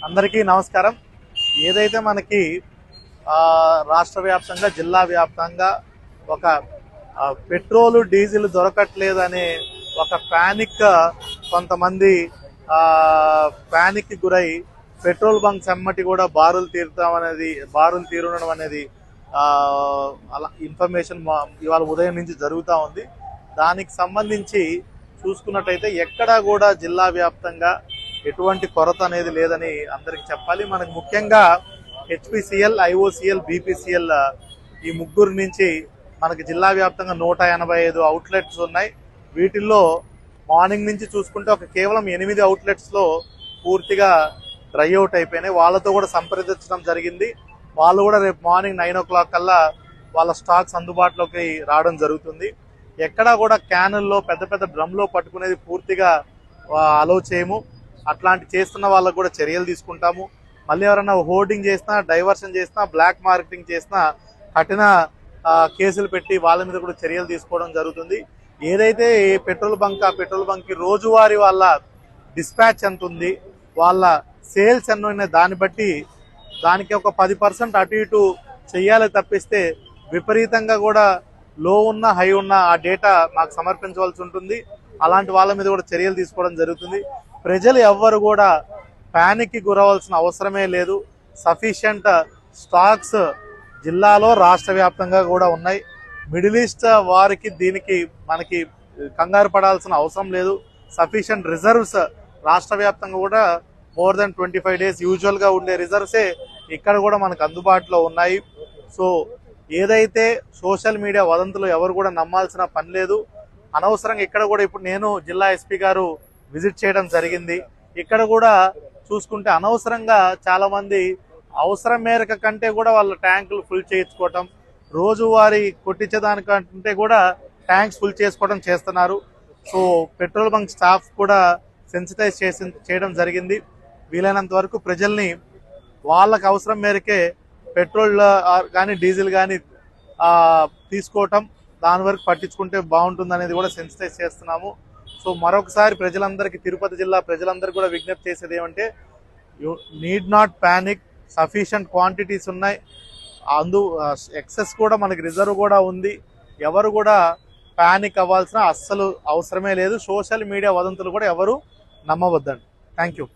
అందరికీ నమస్కారం. ఏదైతే మనకి రాష్ట్ర వ్యాప్తంగా జిల్లా వ్యాప్తంగా ఒక పెట్రోల్ డీజిల్ దొరకట్లేదనే ఒక ప్యానిక్ కొంతమంది ప్యానిక్ గురై పెట్రోల్ బంక్స్ ఎమ్మటి కూడా బారులు తీరడం అనేది అలా ఇన్ఫర్మేషన్ ఇవాళ ఉదయం నుంచి జరుగుతూ ఉంది. దానికి సంబంధించి చూసుకున్నట్టయితే ఎక్కడా కూడా జిల్లా వ్యాప్తంగా ఎటువంటి కొరత అనేది లేదని అందరికి చెప్పాలి. మనకు ముఖ్యంగా హెచ్పిసిఎల్, ఐఓసిఎల్, బీపీసీఎల్ ఈ ముగ్గురు నుంచి మనకి జిల్లా వ్యాప్తంగా 185 అవుట్లెట్స్ ఉన్నాయి. వీటిల్లో మార్నింగ్ నుంచి చూసుకుంటే కేవలం 8 అవుట్లెట్స్లో పూర్తిగా డ్రై అవుట్ అయిపోయినాయి. వాళ్ళతో కూడా సంప్రదించడం జరిగింది. వాళ్ళు కూడా రేపు మార్నింగ్ 9 o'clock కల్లా వాళ్ళ స్టాక్స్ అందుబాటులోకి రావడం జరుగుతుంది. ఎక్కడా కూడా క్యానుల్లో పెద్ద పెద్ద డ్రమ్లో పట్టుకునేది పూర్తిగా అలౌ చేయము. అట్లాంటి చేస్తున్న వాళ్ళకు కూడా చర్యలు తీసుకుంటాము. మళ్ళీ ఎవరైనా హోర్డింగ్ చేసినా, డైవర్షన్ చేసినా, బ్లాక్ మార్కెటింగ్ చేసినా కఠిన కేసులు పెట్టి వాళ్ళ మీద కూడా చర్యలు తీసుకోవడం జరుగుతుంది. ఏదైతే పెట్రోల్ బంక్కి రోజువారీ వాళ్ళ డిస్పాచ్ ఎంత ఉంది, వాళ్ళ సేల్స్ ఎన్ని ఉన్నాయి, దాన్ని బట్టి దానికి ఒక 10% అటు ఇటు చెయ్యాలి తప్పిస్తే విపరీతంగా కూడా లో ఉన్న హై ఉన్న ఆ డేటా మాకు సమర్పించవలసి ఉంటుంది. అలాంటి వాళ్ళ మీద కూడా చర్యలు తీసుకోవడం జరుగుతుంది. ప్రజలు ఎవ్వరు కూడా ప్యానిక్కి గురవలసిన అవసరమే లేదు. సఫిషియంట్ స్టాక్స్ జిల్లాలో రాష్ట్ర వ్యాప్తంగా కూడా ఉన్నాయి. మిడిల్ ఈస్ట్ వారికి దీనికి మనకి కంగారు పడాల్సిన అవసరం లేదు. సఫిషియంట్ రిజర్వ్స్ రాష్ట్ర వ్యాప్తంగా కూడా more than 25 days యూజువల్గా ఉండే రిజర్వ్సే ఇక్కడ కూడా మనకు అందుబాటులో ఉన్నాయి. సో ఏదైతే సోషల్ మీడియా వదంతులు ఎవరు కూడా నమ్మాల్సిన పని లేదు. అనవసరంగా ఇక్కడ కూడా ఇప్పుడు నేను జిల్లా ఎస్పీ గారు విజిట్ చేయడం జరిగింది. ఇక్కడ కూడా చూసుకుంటే అనవసరంగా చాలా మంది అవసరం మేరకు కంటే కూడా వాళ్ళ ట్యాంకులు ఫుల్ చేయించుకోవటం, రోజువారీ కొట్టించేదానికంటే కూడా ట్యాంక్స్ ఫుల్ చేసుకోవడం చేస్తున్నారు. సో పెట్రోల్ బంక్ స్టాఫ్ కూడా సెన్సిటైజ్ చేయడం జరిగింది. వీలైనంత వరకు ప్రజల్ని వాళ్ళకి అవసరం మేరకే పెట్రోల్ కానీ డీజిల్ కానీ తీసుకోవటం, దాని వరకు పట్టించుకుంటే బాగుంటుంది అనేది కూడా సెన్సిటైజ్ చేస్తున్నాము. సో మరొకసారి ప్రజలందరికీ, తిరుపతి జిల్లా ప్రజలందరికీ కూడా విజ్ఞప్తి చేసేది ఏమంటే, you need not panic. Sufficient quantities ఉన్నాయి. ఎక్సెస్ కూడా మనకి రిజర్వ్ కూడా ఉంది. ఎవరు కూడా ప్యానిక్ అవ్వాల్సిన అస్సలు అవసరమే లేదు. సోషల్ మీడియా వదంతులు కూడా ఎవరు నమ్మవద్దండి. Thank you.